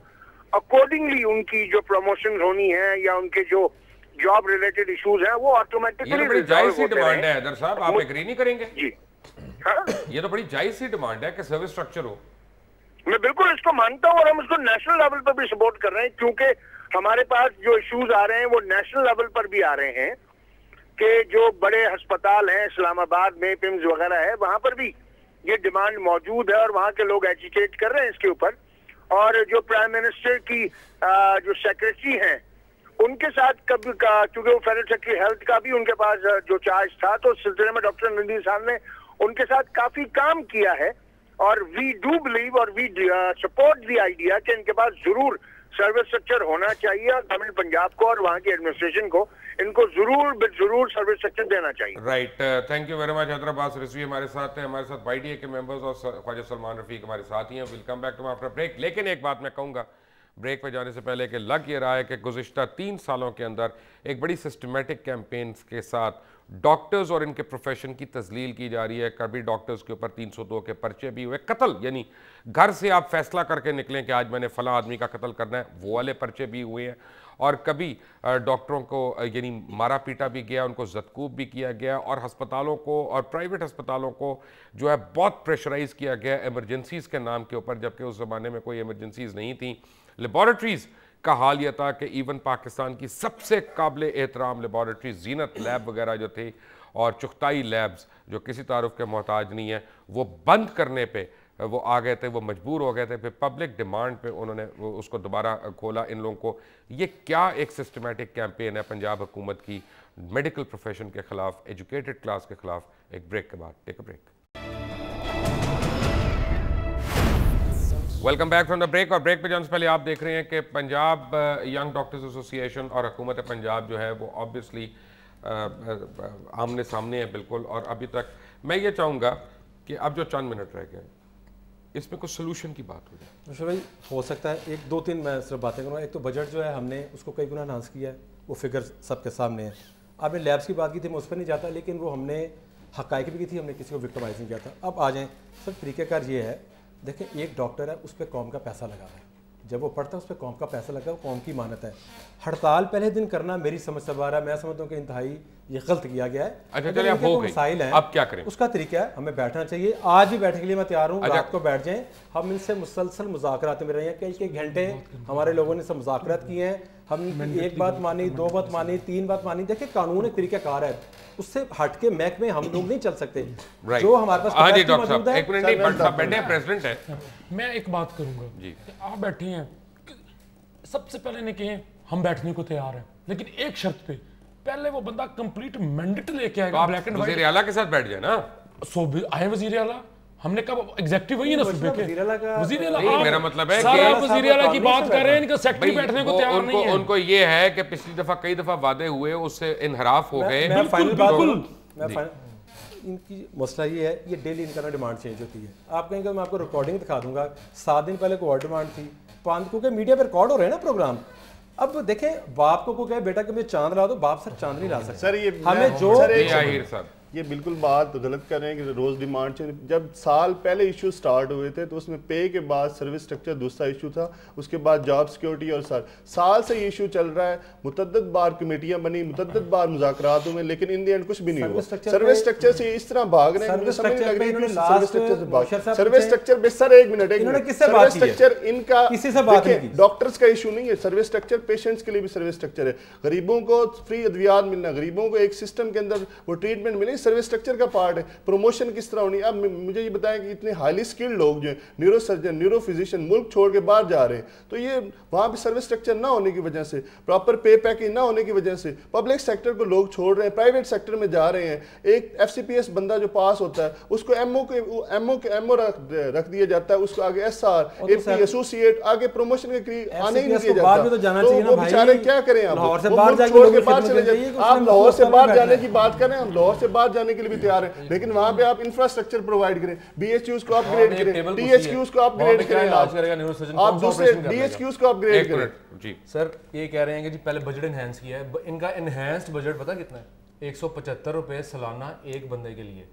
अकॉर्डिंगली उनकी जो प्रमोशन होनी है या उनके जो जॉब रिलेटेड इश्यूज हैं वो ऑटोमेटिकली बड़ी जायज सी डिमांड है हैदर साहब, आप एग्री नहीं करेंगे? जी हाँ, ये तो बड़ी जायज सी डिमांड है कि सर्विस स्ट्रक्चर हो। मैं बिल्कुल इसको मानता हूँ और हम इसको नेशनल लेवल पर भी सपोर्ट कर रहे हैं, क्योंकि हमारे पास जो इश्यूज आ रहे हैं वो नेशनल लेवल पर भी आ रहे हैं कि जो बड़े अस्पताल हैं इस्लामाबाद में, पिम्स वगैरह है, वहां पर भी ये डिमांड मौजूद है और वहां के लोग एजुकेट कर रहे हैं इसके ऊपर। और जो प्राइम मिनिस्टर की जो सेक्रेटरी हैं उनके साथ कभी क्योंकि वो फेडरल सेक्रेटरी हेल्थ का भी उनके पास जो चार्ज था, तो इस सिलसिले में डॉक्टर नदीर साहब ने उनके साथ काफी काम किया है और वी डू बिलीव और वी सपोर्ट द आइडिया कि इनके पास जरूर सर्विस स्ट्रक्चर होना चाहिए और गवर्नमेंट पंजाब को और वहाँ की एडमिनिस्ट्रेशन को इनको जरूर सर्विस स्ट्रक्चर देना चाहिए। Right, thank you very much. Hyderabad Rizvi हमारे साथ हैं, हमारे साथ YDA के मेंबर्स और ख्वाजा सलमान रफीक हमारे साथ ही हैं। Will come back to after break. लेकिन एक बात मैं कहूँगा ब्रेक पे जाने से पहले कि लग ये रहा है कि गुज़िश्ता 3 सालों के अंदर एक बड़ी सिस्टमेटिक कैंपेन्स के साथ डॉक्टर्स और इनके प्रोफेशन की तजलील की जा रही है। कभी डॉक्टर्स के ऊपर 302 के पर्चे भी हुए, कत्ल यानी घर से आप फैसला करके निकलें कि आज मैंने फला आदमी का कत्ल करना है, वो वाले पर्चे भी हुए हैं। और कभी डॉक्टरों को यानी मारा पीटा भी गया, उनको ज़दकूब भी किया गया और अस्पतालों को और प्राइवेट अस्पतालों को जो है बहुत प्रेशराइज़ किया गया एमरजेंसीज़ के नाम के ऊपर, जबकि उस ज़माने में कोई एमरजेंसीज़ नहीं थी। लेबॉरेटरीज़ का हाल यह था कि इवन पाकिस्तान की सबसे काबिल एहतराम लेबॉरेटरीज जीनत लैब वगैरह जो थे और चुगताई लैब्स जो किसी तारुफ के मोहताज नहीं है, वो बंद करने पे वो आ गए थे, वो मजबूर हो गए थे। फिर पब्लिक डिमांड पे उन्होंने उसको दोबारा खोला इन लोगों को। ये क्या एक सिस्टमेटिक कैंपेन है पंजाब हुकूमत की मेडिकल प्रोफेशन के खिलाफ, एजुकेटेड क्लास के खिलाफ। एक ब्रेक के बाद, take a break. Welcome back from the break. और ब्रेक पे जाने से पहले आप देख रहे हैं कि पंजाब यंग डॉक्टर्स एसोसिएशन और हुकूमत पंजाब जो है वो ऑब्वियसली आमने सामने है बिल्कुल। और अभी तक मैं ये चाहूँगा कि अब जो चंद मिनट रह गए इसमें कुछ सोल्यूशन की बात हो जाए। मुझे भाई हो सकता है 1 2 3 मैं सिर्फ बातें करूँगा। एक तो बजट जो है हमने उसको कई गुना एनहांस किया है, वो फिगर सबके सामने है। आपने लैब्स की बात की थी, मैं उस पर नहीं जाता, लेकिन वो हमने हक़ाइक़ भी की थी, हमने किसी को विक्टिमाइज नहीं किया था। अब आ जाएँ सर, तरीक़ेकार ये है, देखें एक डॉक्टर है, उस पर कौम का पैसा लगा हुआ है, जब वो पढ़ता है उस पर कौम का पैसा लगा, वो कौम की मानत है। हड़ताल पहले दिन करना मेरी समझ से बाहर है, मैं समझता हूँ कि इंतहाई ये गलत किया गया है। अच्छा चलिए, अब हो गई, मसाइल हैं, अब क्या करें? उसका तरीका है हमें बैठना चाहिए। आज भी बैठने के लिए मैं तैयार हूँ, रात को बैठ जाएं। हम इनसे मुसलसल मुज़ाकरात में रहे हैं, कई घंटे हमारे लोगों ने सब मुज़ाकरात किए हैं। हम एक बात मानी, 2 बात मानी, 3 बात मानी। देखिए कानून एक तरीक़ाकार है, उससे हट के महकमे हम लोग नहीं चल सकते। जो हमारे पास मौजूद है। प्रेसिडेंट है, मैं एक बात करूंगा जी, आप बैठे हैं, सबसे पहले ने कहे हम बैठने को तैयार हैं, लेकिन एक शर्त पे, पहले वो बंदा कंप्लीट मैंडेट लेके आएगा, ब्लैक एंड व्हाइट। वज़ीर आला के साथ बैठ जाए ना, आए वज़ीर आला, हमने कब एग्जेक्टिव वही है ना सूबे के वज़ीर आला। मेरा मतलब है कि आप वज़ीर आला की बात कर रहे हैं, इनका सेक्रेटरी बैठने को तैयार नहीं है। उनको ये है कि पिछली दफा कई दफा वादे हुए, उससे इनहराफ हो गए। इनकी मसला ये है, ये डेली इनका डिमांड चेंज होती है। आप कहेंगे मैं आपको रिकॉर्डिंग दिखा दूंगा, 7 दिन पहले कोई और डिमांड थी, 5 क्योंकि मीडिया पे रिकॉर्ड हो रहे हैं ना प्रोग्राम। अब देखें, बाप को कहे बेटा कि मुझे चांद ला दो, बाप सर चांद नहीं ला सकते। सर ये हमें जो सर ये बिल्कुल बात गलत कर रहे हैं कि रोज डिमांड से। जब साल पहले इशू स्टार्ट हुए थे तो उसमें पे के बाद सर्विस स्ट्रक्चर दूसरा इशू था, उसके बाद जॉब सिक्योरिटी, और साल से ये इशू चल रहा है। मुतद्दद बार कमेटियां बनी, मुतद्दद बार मुज़ाकरात हुए, लेकिन इन द एंड कुछ भी नहीं हुआ। सर्विस स्ट्रक्चर से इस तरह भाग रहे हैं, मुझे समझ नहीं लग रही है सर्विस स्ट्रक्चर से भाग। सर्विस स्ट्रक्चर पे सर एक मिनट सर्विस स्ट्रक्चर इनका किसी से बात नहीं, डॉक्टर्स का इशू नहीं है। सर्विस स्ट्रक्चर पेशेंट्स के लिए भी सर्विस स्ट्रक्चर है। गरीबों को फ्री अद्वियात मिलना, गरीबों को एक सिस्टम के अंदर वो ट्रीटमेंट मिले, सर्विस स्ट्रक्चर का पार्ट है। प्रमोशन किस तरह होनी, अब मुझे ये बताएं कि इतने हाईली स्किल्ड लोग जो हैं, न्यूरो सर्जन, न्यूरो फिजिशियन, मुल्क छोड़ के बाहर जा रहे हैं, तो ये वहाँ पे सर्विस स्ट्रक्चर ना होने की वजह से, प्रॉपर पे पैकेज ना होने की वजह से पब्लिक सेक्टर को लोग छोड़ रहे हैं, प्राइवेट सेक्टर में जा रहे हैं। एक FCPS बंदा जो पास होता है उसको MO रख दिया जाता है, उसको आगे SR, AP, एसोसिएट, आगे प्रमोशन के आने ही नहीं दिया जाता। तो वो बेचारे क्या करें, आप लाहौर से बाहर चले जाइए, आप लाहौर से बाहर जाने की बात करें, हम लाहौर से बाहर जाने के लिए भी तैयार हैं, लेकिन वहां पे आप इंफ्रास्ट्रक्चर प्रोवाइड करें, BHQs को अपग्रेड करें, THQs को अपग्रेड करें, आप दूसरे DHQs को अपग्रेड करें। जी सर, ये कह रहे हैं कि जी पहले बजट एनहांस किया है, इनका एनहांस्ड बजट पता कितना है? 175 रुपए सालाना एक बंदे के लिए।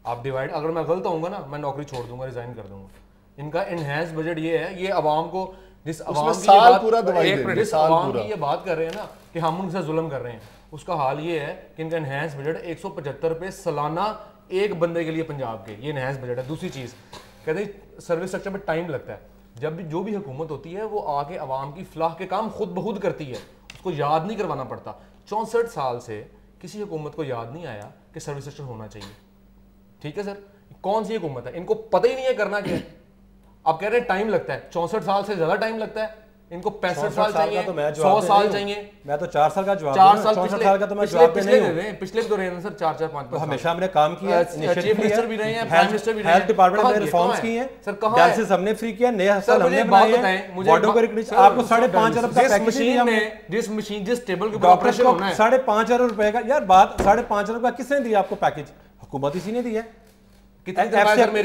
आप डिवाइड, अगर मैं गलत होऊंगा ना, मैं नौकरी छोड़ दूंगा, रिजाइन कर दूंगा। इनका एनहांस बजट ये है, ये आवाम को, जिस आवाम की ये बात कर रहे हैं ना कि हम उनसे जुल्म कर रहे हैं, उसका हाल ये है कि इनका एनहांस बजट 175 रुपए सालाना एक बंदे के लिए पंजाब के, ये एनहांस बजट है। दूसरी चीज कहते हैं सर्विस स्ट्रक्चर में टाइम लगता है। जब भी जो भी हुकूमत होती है वो आके आवाम की फलाह के काम खुद ब खुद करती है, उसको याद नहीं करवाना पड़ता। 64 साल से किसी हुकूमत को याद नहीं आया कि सर्विस स्ट्रक्चर होना चाहिए। ठीक है सर, कौन सी हुकूमत है, इनको पता ही नहीं है करना क्या है। आप कह रहे हैं टाइम लगता है, 64 साल से ज्यादा टाइम लगता है, इनको 65 साल चाहिए, 100 साल चाहिए। मैं तो 4 साल का जवाब, 4 साल का तो मैं जवाब पिछले दे रहे हैं, पिछले भी तो रहे हैं सर 4-4 5-5 हमेशा हमने काम किया, चीफ मिनिस्टर भी रहे हैं, प्राइम मिनिस्टर भी रहे हैं, हेल्थ डिपार्टमेंट में रिफॉर्म्स की हैं सर, कहां डायलिसिस हमने फ्री किया, नए अस्पताल हमने बनाए हैं, वार्डों को रिकग्निशन, आपको 5.5 अरब का पैकेज दिया हमने, जिस टेबल के ऊपर ऑपरेशन होना है 5.5 अरब रुपए का, यार बात 5.5 अरब का किसने दिया आपको पैकेज? हुकूमत इसी ने दिया है। कितनी तनख्वाह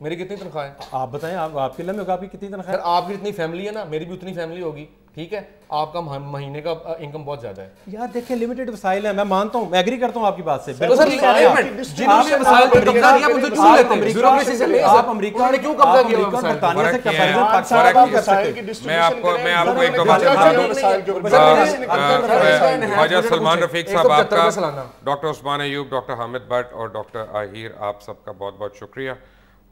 मेरी कितनी तनख्वाह है आप बताएं, आपके लिए में आपकी कितनी तनख्वाह है? आपकी जितनी फैमिली है ना, मेरी भी उतनी फैमिली होगी, ठीक है, आपका महीने का इनकम बहुत ज्यादा है। यार देखिए लिमिटेड वसाइल है, मैं मानता हूं, मैं एग्री करता हूं आपकी बात से। तो सर जिन्होंने वसाइल पर कब्जा किया उनसे क्यों लेते हैं? ब्यूरोक्रेसी से ले, आप अमेरिका ने क्यों कब्जा किया वसाइल? बरतानिया से कंपैरिजन पाकिस्तान कर सकते। मैं आपको एक दो बात ख्वाजा सलमान रफीक साहब, आपका, डॉक्टर उस्मान अयूब, डॉक्टर हामिद भट्ट और डॉक्टर आहिर, आप सबका बहुत बहुत शुक्रिया।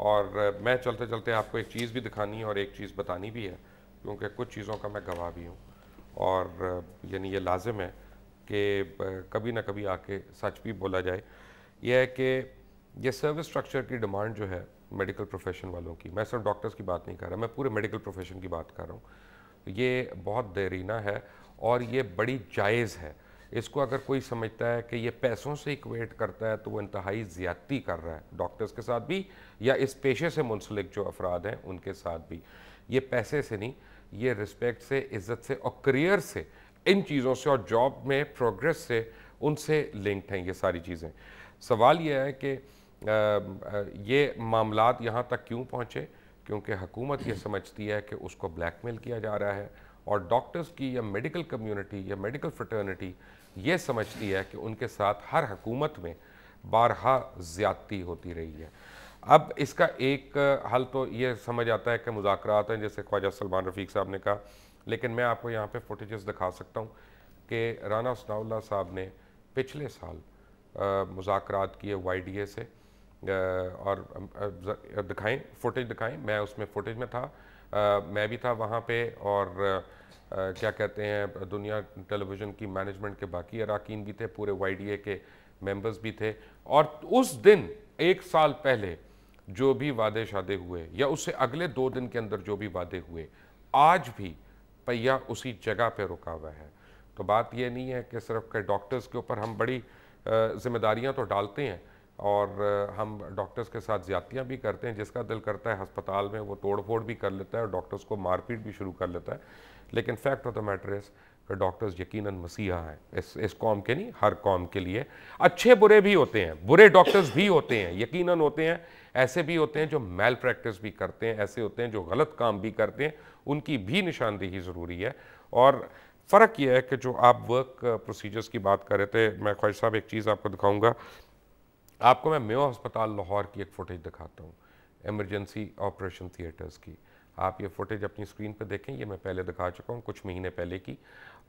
और मैं चलते चलते आपको एक चीज़ भी दिखानी है और एक चीज़ बतानी भी है, क्योंकि कुछ चीज़ों का मैं गवाह भी हूँ और यानी ये लाजिम है कि कभी ना कभी आके सच भी बोला जाए। यह है कि ये सर्विस स्ट्रक्चर की डिमांड जो है मेडिकल प्रोफेशन वालों की, मैं सिर्फ डॉक्टर्स की बात नहीं कर रहा, मैं पूरे मेडिकल प्रोफेशन की बात कर रहा हूँ, ये बहुत देरीना है और ये बड़ी जायज़ है। इसको अगर कोई समझता है कि ये पैसों से इक्वेट करता है तो वो इंतहाई ज़्यादती कर रहा है, डॉक्टर्स के साथ भी या इस पेशे से मुंसलिक जो अफराद हैं उनके साथ भी। ये पैसे से नहीं, ये रिस्पेक्ट से, इज़्ज़त से और करियर से, इन चीज़ों से और जॉब में प्रोग्रेस से, उनसे लिंक्ड हैं ये सारी चीज़ें। सवाल ये है कि ये मामलात यहाँ तक क्यों पहुँचे, क्योंकि हुकूमत ये समझती है कि उसको ब्लैकमेल किया जा रहा है और डॉक्टर्स की या मेडिकल कम्युनिटी या मेडिकल फ्रेटर्निटी ये समझती है कि उनके साथ हर हुकूमत में बारहा ज़्यादती होती रही है। अब इसका एक हल तो ये समझ आता है कि मुज़ाकरात हैं, जैसे ख्वाजा सलमान रफ़ीक साहब ने कहा, लेकिन मैं आपको यहाँ पे फुटेजेस दिखा सकता हूँ कि राना सनाउल्लाह साहब ने पिछले साल मुज़ाकरात किए YDA से और दिखाएं, फुटेज दिखाएं, मैं उसमें फुटेज में था, मैं भी था वहाँ पे और क्या कहते हैं दुनिया टेलीविज़न की मैनेजमेंट के बाकी अरकान भी थे, पूरे YDA के मेंबर्स भी थे। और उस दिन 1 साल पहले जो भी वादे शादे हुए या उससे अगले 2 दिन के अंदर जो भी वादे हुए, आज भी पहिया उसी जगह पे रुका हुआ है। तो बात ये नहीं है कि सिर्फ के डॉक्टर्स के ऊपर हम बड़ी जिम्मेदारियां तो डालते हैं और हम डॉक्टर्स के साथ ज़्यादतियाँ भी करते हैं, जिसका दिल करता है अस्पताल में वो तोड़ फोड़ भी कर लेता है और डॉक्टर्स को मारपीट भी शुरू कर लेता है। लेकिन fact of the matter is कि डॉक्टर्स यकीनन मसीहा हैं इस कौम के, नहीं हर कौम के लिए। अच्छे बुरे भी होते हैं, बुरे डॉक्टर्स भी होते हैं, यकीनन होते हैं, ऐसे भी होते हैं जो मैल प्रैक्टिस भी करते हैं, ऐसे होते हैं जो गलत काम भी करते हैं, उनकी भी निशानदेही ज़रूरी है। और फ़र्क यह है कि जो आप वर्क प्रोसीजर्स की बात कर रहे थे, मैं ख्वाजा साहब एक चीज़ आपको दिखाऊँगा, आपको मैं मेयो अस्पताल लाहौर की एक फ़ुटेज दिखाता हूँ, एमरजेंसी ऑपरेशन थिएटर्स की। आप ये फुटेज अपनी स्क्रीन पे देखें, ये मैं पहले दिखा चुका हूँ कुछ महीने पहले की,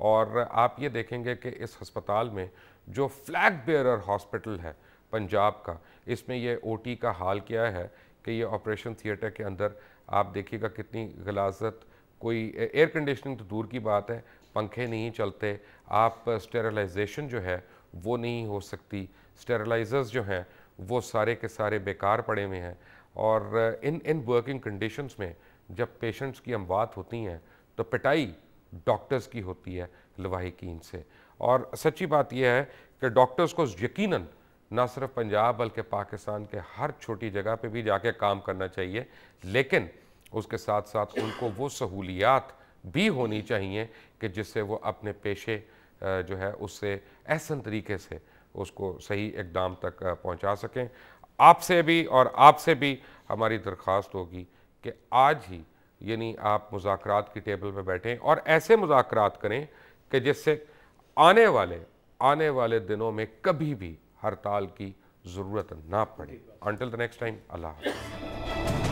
और आप ये देखेंगे कि इस हस्पताल में जो फ्लैग बेयरर हॉस्पिटल है पंजाब का, इसमें ये OT का हाल क्या है कि ये ऑपरेशन थिएटर के अंदर आप देखिएगा कितनी गलाजत, कोई एयर कंडीशनिंग तो दूर की बात है, पंखे नहीं चलते, आप स्टेरलाइजेशन जो है वो नहीं हो सकती, स्टेरलाइजर्स जो हैं वो सारे के सारे बेकार पड़े हुए हैं। और इन वर्किंग कंडीशंस में जब पेशेंट्स की अमवात होती हैं तो पिटाई डॉक्टर्स की होती है लवाहिकीन से। और सच्ची बात यह है कि डॉक्टर्स को यकीनन ना सिर्फ पंजाब बल्कि पाकिस्तान के हर छोटी जगह पे भी जाके काम करना चाहिए, लेकिन उसके साथ साथ उनको वो सहूलियात भी होनी चाहिए कि जिससे वो अपने पेशे जो है उससे एहसन तरीके से उसको सही इक़दाम तक पहुंचा सकें। आपसे भी और आपसे भी हमारी दरख्वास्त होगी कि आज ही यानी आप मुज़ाकरात की टेबल पे बैठें और ऐसे मुज़ाकरात करें कि जिससे आने वाले दिनों में कभी भी हड़ताल की ज़रूरत ना पड़े। अंटिल द नेक्स्ट टाइम, अल्लाह हाफ़िज़।